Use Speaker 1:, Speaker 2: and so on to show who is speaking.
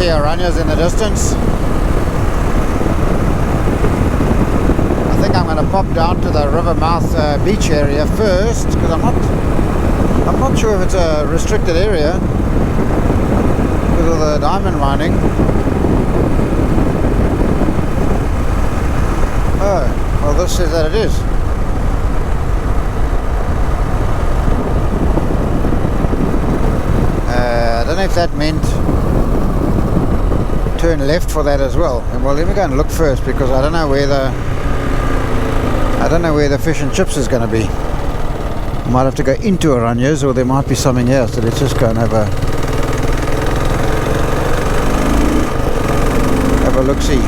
Speaker 1: see Aranhas in the distance. I think I'm going to pop down to the river mouth beach area first, because I'm not sure if it's a restricted area because of the diamond mining. Oh, well, this says that it is. I don't know if that meant turn left for that as well. Well, let me go and look first, because I don't know where the fish and chips is going to be. I might have to go into Aranhas, or there might be something else. So let's just go and have a look-see.